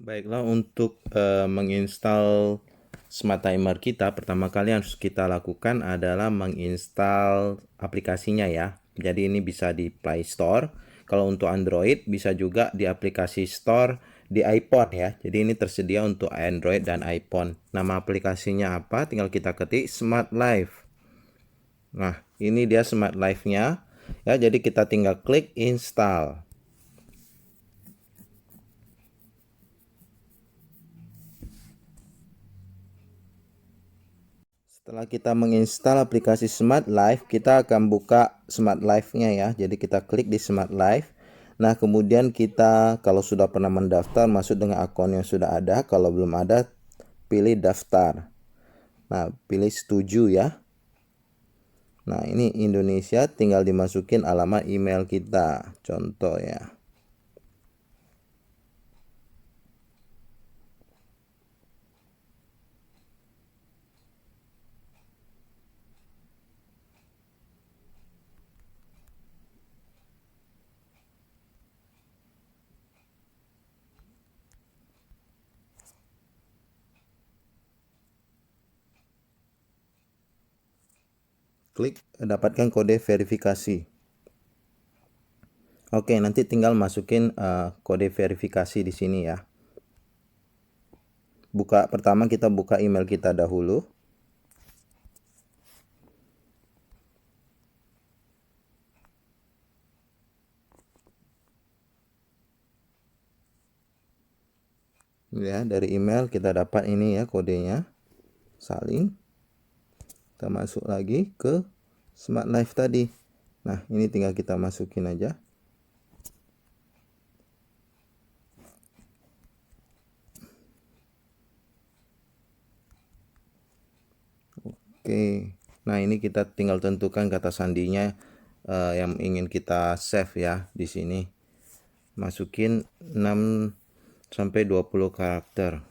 Baiklah, untuk menginstal Smart Timer kita, pertama kali yang harus kita lakukan adalah menginstal aplikasinya ya. Jadi ini bisa di Play Store. Kalau untuk Android bisa juga di aplikasi Store di iPhone ya. Jadi ini tersedia untuk Android dan iPhone. Nama aplikasinya apa? Tinggal kita ketik Smart Life. Nah, ini dia Smart Life-nya. Ya, jadi kita tinggal klik install. Setelah kita menginstal aplikasi Smart Life, kita akan buka Smart Life-nya ya. Jadi kita klik di Smart Life. Nah, kemudian kita kalau sudah pernah mendaftar, masuk dengan akun yang sudah ada. Kalau belum ada, pilih daftar. Nah, pilih setuju ya. Nah, ini Indonesia, tinggal dimasukin alamat email kita. Contoh ya. Klik dapatkan kode verifikasi. Oke, nanti tinggal masukin kode verifikasi di sini ya. Pertama kita buka email kita dahulu. Ya, dari email kita dapat ini ya kodenya. Salin. Kita masuk lagi ke Smart Life tadi. Nah, ini tinggal kita masukin aja. Oke. Nah, ini kita tinggal tentukan kata sandinya yang ingin kita save ya di sini. Masukin 6 sampai 20 karakter.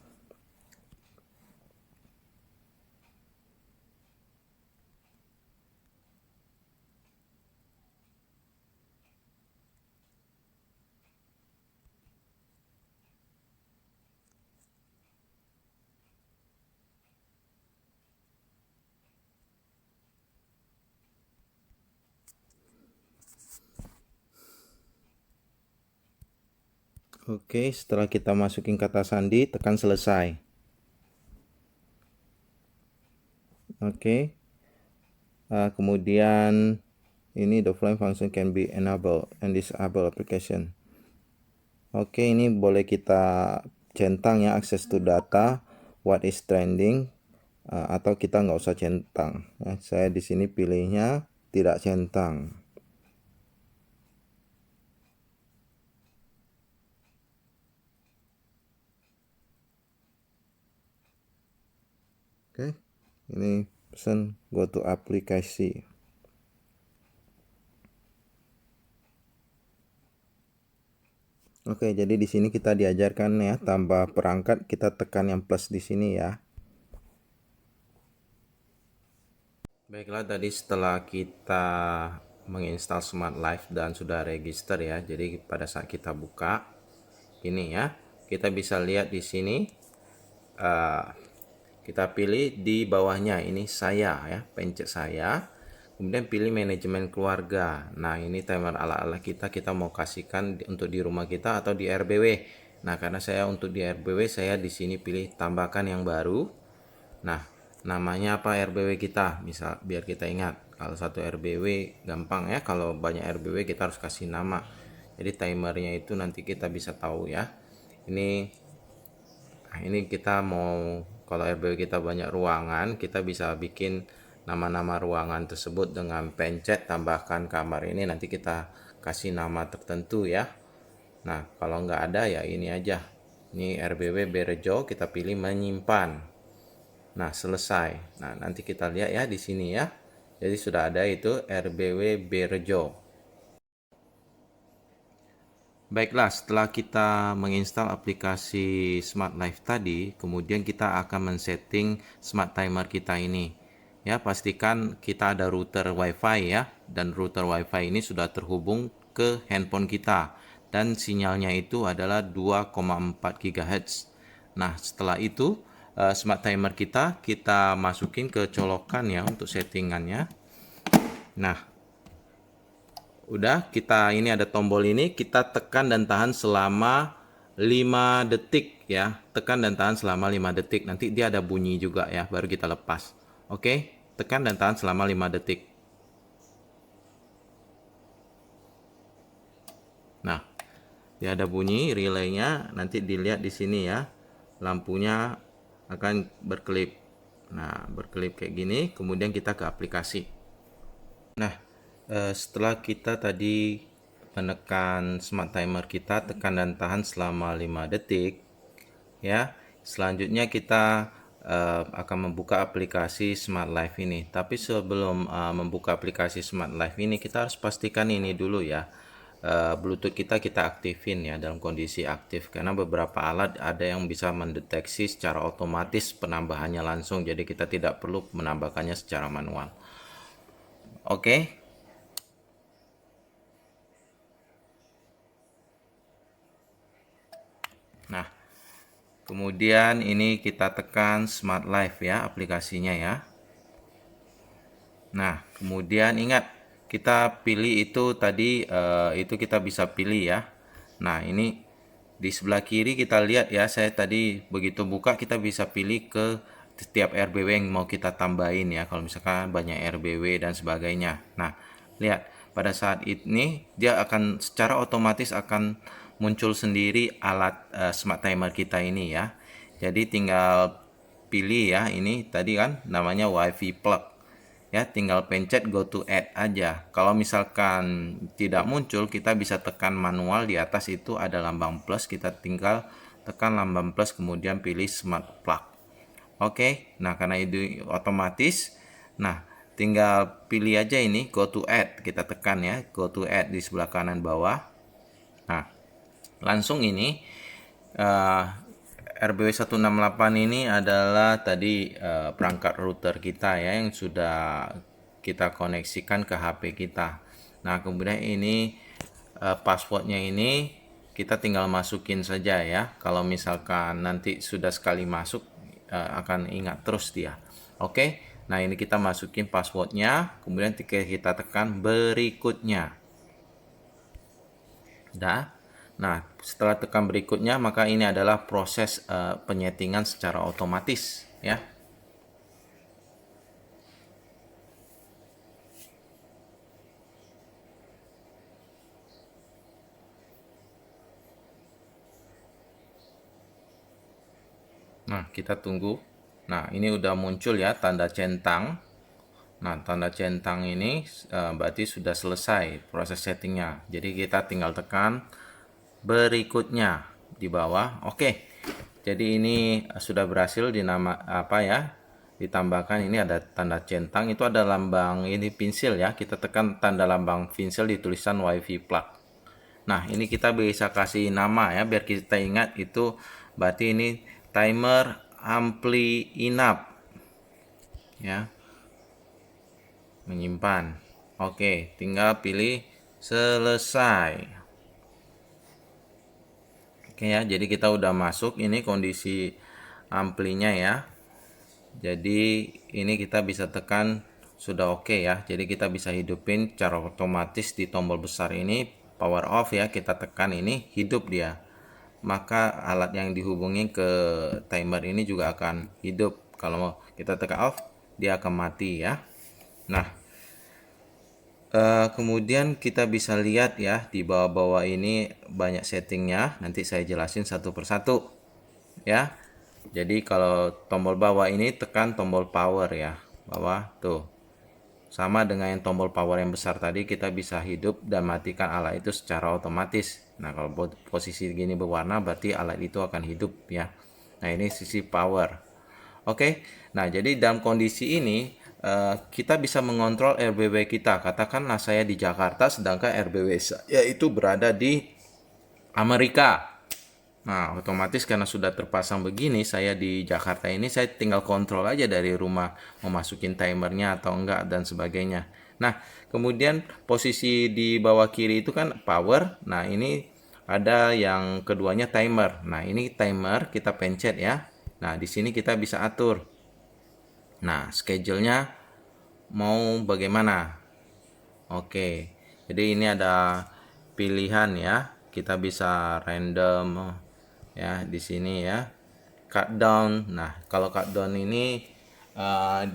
Oke, setelah kita masukin kata sandi, tekan selesai. Oke. Kemudian ini the following function can be enabled and disable application. Oke, ini boleh kita centang ya, access to data, what is trending, atau kita nggak usah centang. Ya, saya di sini pilihnya tidak centang. Oke, ini pesan go to aplikasi. Oke, jadi di sini kita diajarkan ya, tambah perangkat kita tekan yang plus di sini ya. Baiklah, tadi setelah kita menginstal Smart Life dan sudah register ya. Jadi pada saat kita buka ini ya, kita bisa lihat di sini kita pilih di bawahnya ini saya ya, pencet saya. Kemudian pilih manajemen keluarga. Nah, ini timer ala-ala kita mau kasihkan untuk di rumah kita atau di RBW. Nah, karena saya untuk di RBW, saya di sini pilih tambahkan yang baru. Nah, namanya apa RBW kita? Misal biar kita ingat. Kalau satu RBW gampang ya. Kalau banyak RBW kita harus kasih nama. Jadi timernya itu nanti kita bisa tahu ya. Ini kita mau, kalau RBW kita banyak ruangan, kita bisa bikin nama-nama ruangan tersebut dengan pencet tambahkan kamar. Ini nanti kita kasih nama tertentu ya. Nah, kalau nggak ada ya ini aja. Ini RBW Berejo, kita pilih menyimpan. Nah, selesai. Nah, nanti kita lihat ya di sini ya. Jadi sudah ada itu RBW Berejo. Baiklah, setelah kita menginstal aplikasi Smart Life tadi, kemudian kita akan men-setting Smart Timer kita ini. Ya, pastikan kita ada router WiFi ya, dan router WiFi ini sudah terhubung ke handphone kita. dan sinyalnya itu adalah 2,4 GHz. Nah, setelah itu smart timer kita masukin ke colokan ya untuk settingannya. Nah, udah, kita ini ada tombol ini, kita tekan dan tahan selama 5 detik ya. Tekan dan tahan selama 5 detik. Nanti dia ada bunyi juga ya, baru kita lepas. Oke, tekan dan tahan selama 5 detik. Nah, dia ada bunyi relaynya, nanti dilihat di sini ya. Lampunya akan berkelip. Nah, berkelip kayak gini, kemudian kita ke aplikasi. Nah, setelah kita tadi menekan smart timer kita, tekan dan tahan selama 5 detik ya. Selanjutnya kita akan membuka aplikasi Smart Life ini. Tapi sebelum membuka aplikasi Smart Life ini, kita harus pastikan ini dulu ya. Bluetooth kita aktifin ya dalam kondisi aktif, karena beberapa alat ada yang bisa mendeteksi secara otomatis penambahannya langsung, jadi kita tidak perlu menambahkannya secara manual. Oke. Nah, kemudian ini kita tekan Smart Life ya aplikasinya ya. Nah, kemudian ingat kita pilih itu tadi, itu kita bisa pilih ya. Nah, ini di sebelah kiri kita lihat ya, saya tadi begitu buka kita bisa pilih ke setiap RBW yang mau kita tambahin ya. Kalau misalkan banyak RBW dan sebagainya. Nah, lihat pada saat ini dia akan secara otomatis akan muncul sendiri alat smart timer kita ini ya. Jadi tinggal pilih ya, ini tadi kan namanya WiFi plug ya, tinggal pencet go to add aja. Kalau misalkan tidak muncul, kita bisa tekan manual, di atas itu ada lambang plus, kita tinggal tekan lambang plus kemudian pilih smart plug. Oke, nah karena itu otomatis, nah tinggal pilih aja ini go to add, kita tekan ya go to add di sebelah kanan bawah. Nah, langsung ini RBW 168 ini adalah tadi perangkat router kita ya, yang sudah kita koneksikan ke HP kita. Nah, kemudian ini passwordnya ini kita tinggal masukin saja ya. Kalau misalkan nanti sudah sekali masuk akan ingat terus dia. Oke, nah ini kita masukin passwordnya, kemudian kita tekan berikutnya. Udah. Nah, setelah tekan berikutnya, maka ini adalah proses penyetingan secara otomatis ya. Nah, kita tunggu. Nah, ini udah muncul ya tanda centang. Nah, tanda centang ini berarti sudah selesai proses settingnya. Jadi kita tinggal tekan berikutnya di bawah. Oke. Jadi ini sudah berhasil ditambahkan. Ini ada tanda centang, itu ada lambang ini pensil ya. Kita tekan tanda lambang pensil di tulisan WiFi plug. Nah, ini kita bisa kasih nama ya biar kita ingat itu berarti ini timer ampli enough ya. Menyimpan. Oke, tinggal pilih selesai. Oke ya, jadi kita udah masuk ini kondisi amplinya ya. Jadi ini kita bisa tekan sudah oke ya. Jadi kita bisa hidupin secara otomatis di tombol besar ini, power off ya, kita tekan ini hidup dia. Maka alat yang dihubungi ke timer ini juga akan hidup. Kalau kita tekan off, dia akan mati ya. Nah, kemudian kita bisa lihat ya di bawah-bawah ini banyak settingnya. Nanti saya jelasin satu persatu ya. Jadi kalau tombol bawah ini tekan tombol power ya, bawah tuh. Sama dengan yang tombol power yang besar tadi, kita bisa hidup dan matikan alat itu secara otomatis. Nah, kalau posisi gini berwarna berarti alat itu akan hidup ya. Nah, ini sisi power. Oke. Nah, jadi dalam kondisi ini kita bisa mengontrol RBW kita. Katakanlah saya di Jakarta sedangkan RBW saya itu berada di Amerika. Nah, otomatis karena sudah terpasang begini, saya di Jakarta ini saya tinggal kontrol aja dari rumah mau masukin timernya atau enggak dan sebagainya. Nah, kemudian posisi di bawah kiri itu kan power. Nah, ini ada yang keduanya timer. Nah, ini timer kita pencet ya. Nah, di sini kita bisa atur. Nah, schedule-nya mau bagaimana? Oke. Jadi ini ada pilihan ya. Kita bisa random ya di sini ya. Countdown. Nah, kalau countdown ini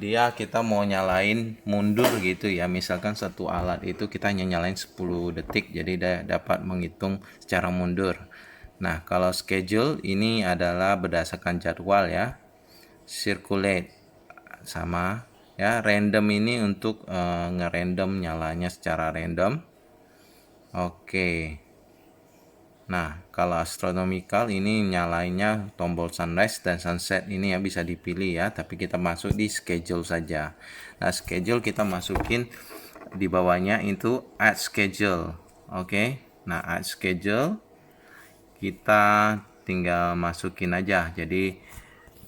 dia kita mau nyalain mundur gitu ya. Misalkan satu alat itu kita hanya nyalain 10 detik, jadi dia dapat menghitung secara mundur. Nah, kalau schedule ini adalah berdasarkan jadwal ya. Circulate sama ya. Random ini untuk ngerandom nyalanya secara random. Oke. Nah, kalau astronomical ini nyalainnya tombol sunrise dan sunset ini ya bisa dipilih ya, tapi kita masuk di schedule saja. Nah, schedule kita masukin di bawahnya itu add schedule. Oke. Nah, add schedule kita tinggal masukin aja. Jadi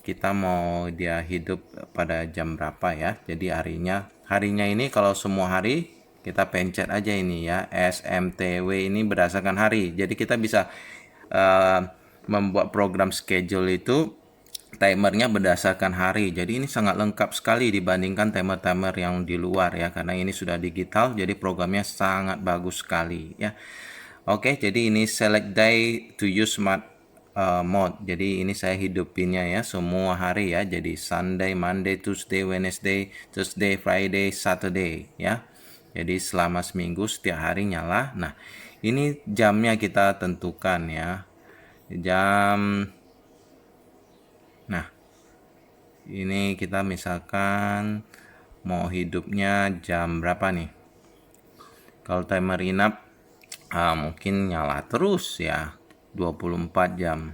kita mau dia hidup pada jam berapa ya. Jadi harinya ini kalau semua hari kita pencet aja ini ya, SMTW ini berdasarkan hari. Jadi kita bisa membuat program schedule itu timernya berdasarkan hari. Jadi ini sangat lengkap sekali dibandingkan timer-timer yang di luar ya, karena ini sudah digital, jadi programnya sangat bagus sekali ya. Oke, jadi ini select day to use smart mode. Jadi ini saya hidupinnya ya semua hari ya. Jadi Sunday, Monday, Tuesday, Wednesday, Thursday, Friday, Saturday ya. Jadi selama seminggu setiap hari nyala. Nah, ini jamnya kita tentukan ya. Nah, ini kita misalkan mau hidupnya jam berapa nih? Kalau timer inap mungkin nyala terus ya 24 jam.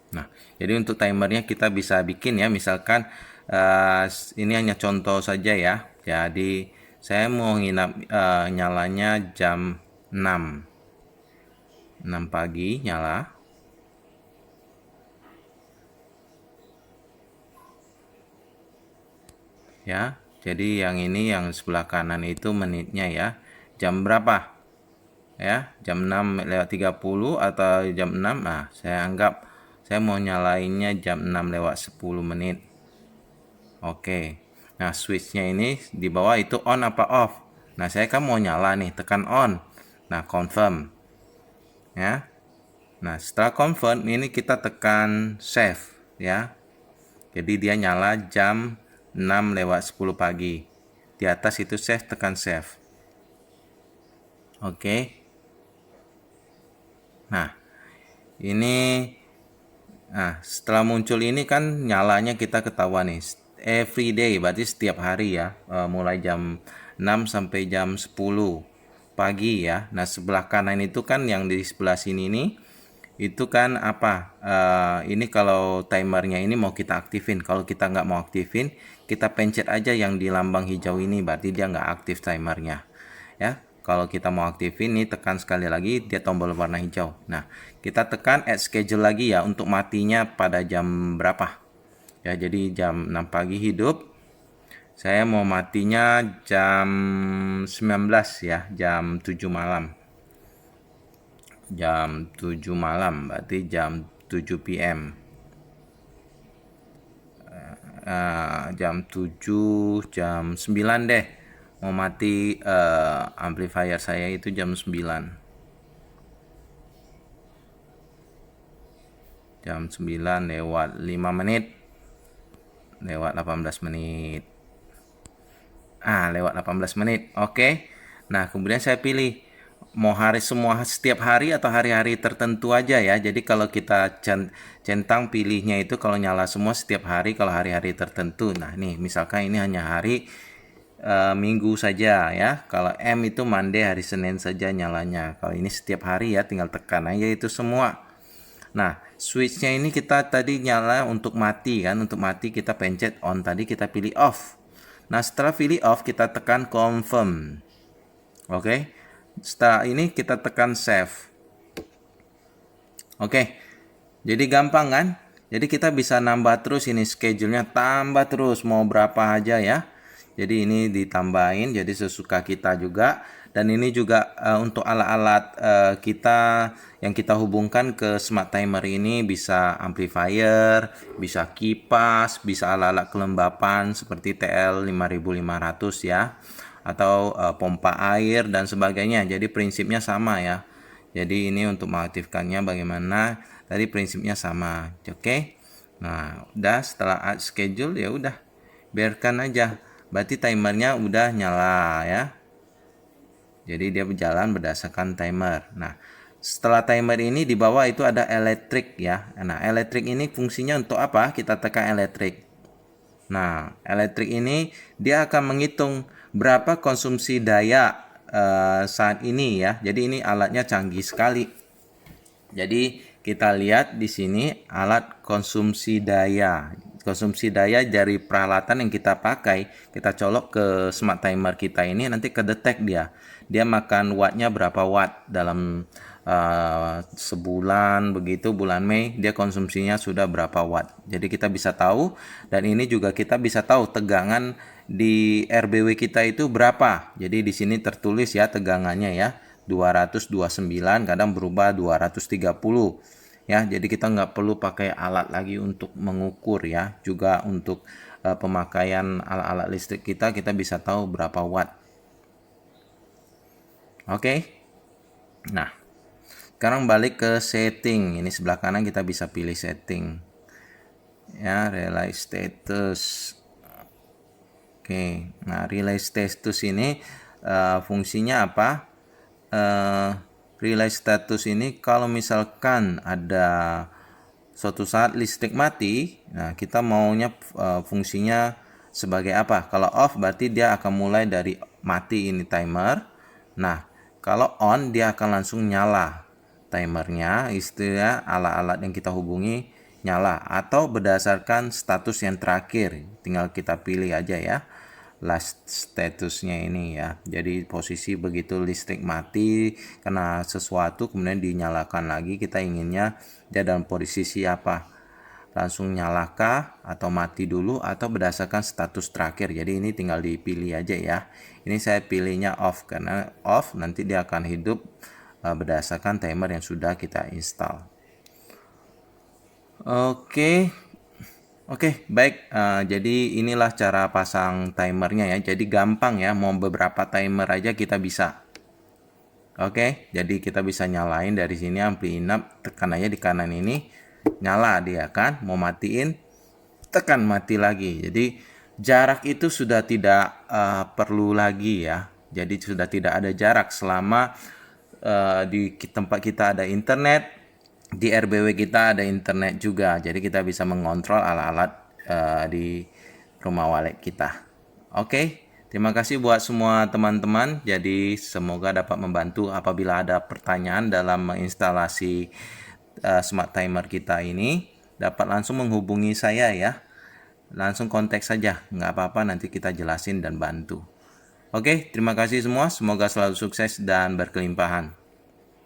Nah, jadi untuk timernya kita bisa bikin ya, misalkan ini hanya contoh saja ya. Jadi saya mau nyalanya jam 6 pagi nyala. Ya, jadi yang ini yang sebelah kanan itu menitnya ya. Jam berapa? Ya, jam 6:30 atau jam 6. Nah, saya anggap saya mau nyalainnya jam 6:10 menit. Oke. Nah, switchnya ini di bawah itu on apa off. Nah, saya kan mau nyala nih, tekan on. Nah, confirm. Ya. Nah, setelah confirm ini kita tekan save ya. Jadi dia nyala jam 6:10 pagi. Di atas itu save, tekan save. Oke. Nah, ini setelah muncul ini kan nyalanya kita ketahuan nih. Every day berarti setiap hari ya. Mulai jam 6 sampai jam 10 pagi ya. Nah, sebelah kanan itu kan yang di sebelah sini nih itu kan apa? Ini kalau timernya ini mau kita aktifin. Kalau kita nggak mau aktifin, kita pencet aja yang di lambang hijau ini, berarti dia nggak aktif timernya. Ya, kalau kita mau aktifin nih tekan sekali lagi dia tombol warna hijau. Nah, kita tekan add schedule lagi ya untuk matinya pada jam berapa. Ya, jadi jam 6 pagi hidup. Saya mau matinya jam 19 ya, jam 7 malam. Jam 7 malam berarti jam 7 PM. Jam 7, jam 9 deh. Mau mati amplifier saya itu jam 9. Jam 9 lewat 5 menit. Lewat 18 menit. Lewat 18 menit. Oke. Nah, kemudian saya pilih mau setiap hari atau hari-hari tertentu aja ya. Jadi kalau kita centang pilihnya itu kalau nyala semua setiap hari, kalau hari-hari tertentu. Nah, nih misalkan ini hanya hari Minggu saja ya. Kalau M itu Monday, hari Senin saja nyalanya. Kalau ini setiap hari ya, tinggal tekan aja itu semua. Nah, switchnya ini kita tadi nyala untuk mati kan. Untuk mati kita pencet on, tadi kita pilih off. Nah, setelah pilih off kita tekan confirm. Oke. Setelah ini kita tekan save. Oke. Jadi gampang kan? Jadi kita bisa nambah terus ini schedule-nya, tambah terus mau berapa aja ya. Jadi ini ditambahin jadi sesuka kita juga. Dan ini juga untuk alat-alat kita yang kita hubungkan ke smart timer ini bisa amplifier, bisa kipas, bisa alat-alat kelembapan seperti TL5500 ya, atau pompa air dan sebagainya. Jadi prinsipnya sama ya. Jadi ini untuk mengaktifkannya bagaimana? Tadi prinsipnya sama. Oke. Nah, udah setelah add schedule ya udah biarkan aja. Berarti timernya udah nyala ya. Jadi dia berjalan berdasarkan timer. Nah, setelah timer ini di bawah itu ada elektrik ya. Nah, elektrik ini fungsinya untuk apa? Kita tekan elektrik. Nah, elektrik ini dia akan menghitung berapa konsumsi daya saat ini ya. Jadi ini alatnya canggih sekali. Jadi kita lihat di sini alat konsumsi daya. Konsumsi daya dari peralatan yang kita pakai, kita colok ke smart timer kita ini nanti kedetek dia. Dia makan wattnya berapa watt dalam sebulan begitu, bulan Mei dia konsumsinya sudah berapa watt. Jadi kita bisa tahu, dan ini juga kita bisa tahu tegangan di RBW kita itu berapa. Jadi di sini tertulis ya tegangannya ya. 229, kadang berubah 230 ya. Jadi kita nggak perlu pakai alat lagi untuk mengukur ya. Juga untuk pemakaian alat-alat listrik kita bisa tahu berapa watt. Oke. Nah, sekarang balik ke setting. Ini sebelah kanan kita bisa pilih setting ya, relay status. Oke. Nah, relay status ini fungsinya apa? Relay status ini kalau misalkan ada suatu saat listrik mati, nah kita maunya fungsinya sebagai apa? Kalau off berarti dia akan mulai dari mati ini timer. Nah, kalau on dia akan langsung nyala timernya, istilah alat-alat yang kita hubungi nyala, atau berdasarkan status yang terakhir. Tinggal kita pilih aja ya last statusnya ini ya. Jadi posisi begitu listrik mati karena sesuatu kemudian dinyalakan lagi, kita inginnya dia dalam posisi apa, langsung nyalakah atau mati dulu atau berdasarkan status terakhir. Jadi ini tinggal dipilih aja ya. Ini saya pilihnya off karena off nanti dia akan hidup berdasarkan timer yang sudah kita install. Oke, baik. Jadi inilah cara pasang timernya ya. Jadi gampang ya, mau beberapa timer aja kita bisa. Oke, jadi kita bisa nyalain dari sini ampli inap, tekan aja di kanan ini, nyala dia kan. Mau matiin, tekan mati lagi. Jadi jarak itu sudah tidak perlu lagi ya. Jadi sudah tidak ada jarak selama di tempat kita ada internet. Di RBW kita ada internet juga, jadi kita bisa mengontrol alat-alat di rumah wallet kita. Oke, terima kasih buat semua teman-teman. Jadi semoga dapat membantu. Apabila ada pertanyaan dalam menginstalasi smart timer kita ini, dapat langsung menghubungi saya ya. Langsung kontak saja, nggak apa-apa, nanti kita jelasin dan bantu. Oke, terima kasih semua. Semoga selalu sukses dan berkelimpahan.